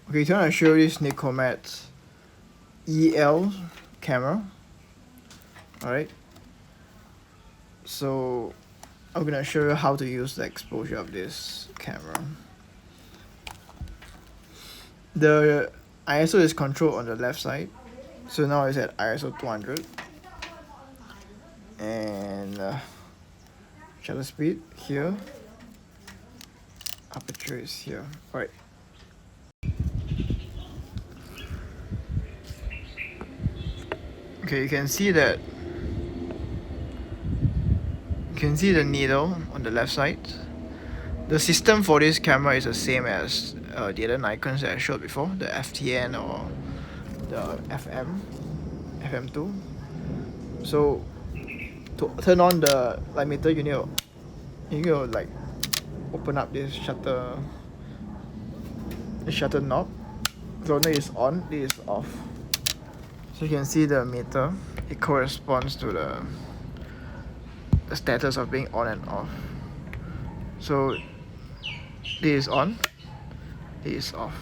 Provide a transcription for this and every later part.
Okay, so I'm going to show you this Nikkormat EL camera. Alright, so I'm going to show you how to use the exposure of this camera. The ISO is controlled on the left side, so now it's at ISO 200, and shutter speed here, aperture is here. Alright, okay, you can see the needle on the left side. The system for this camera is the same as the other Nikons that I showed before, the FTN or the FM2. So to turn on the light meter, you need to like open up this shutter knob. So this is on, this is off. So you can see the meter, it corresponds to the status of being on and off. So this is on, this is off.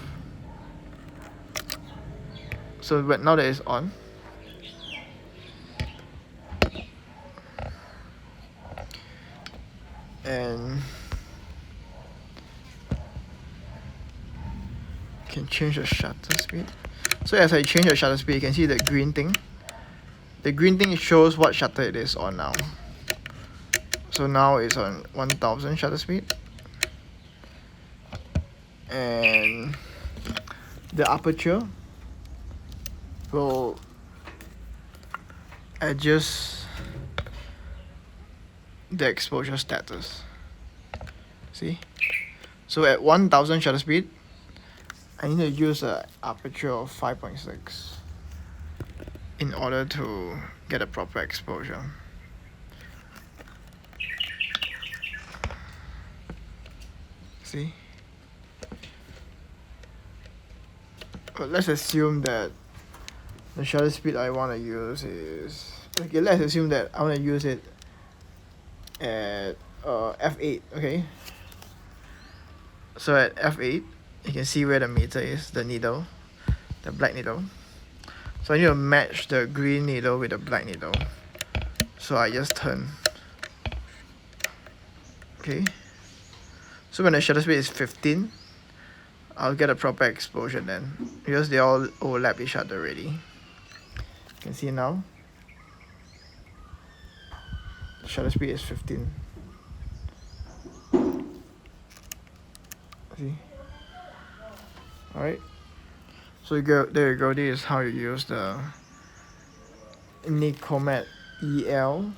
So but now that it's on, and you can change the shutter speed. So as I change the shutter speed, you can see the green thing. The green thing shows what shutter it is on now. So now it's on 1000 shutter speed, and the aperture will adjust the exposure status. See? So at 1000 shutter speed, I need to use an aperture of 5.6 in order to get a proper exposure. See? But let's assume that the shutter speed I want to use is, okay, let's assume that I want to use it at f8. Okay, so at f8 you can see where the meter is, the needle, the black needle. So I need to match the green needle with the black needle, so I just turn. Okay, so when the shutter speed is 15, I'll get a proper exposure then, because they all overlap each other already. You can see now the shutter speed is 15. See? Alright, so there you go. This is how you use the Nikkormat EL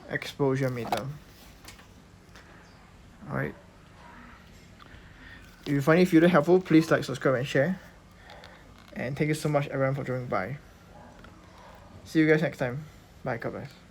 exposure meter. Alright, if you find this video helpful, please like, subscribe and share, and thank you so much everyone for joining by. See you guys next time. Bye, God bless.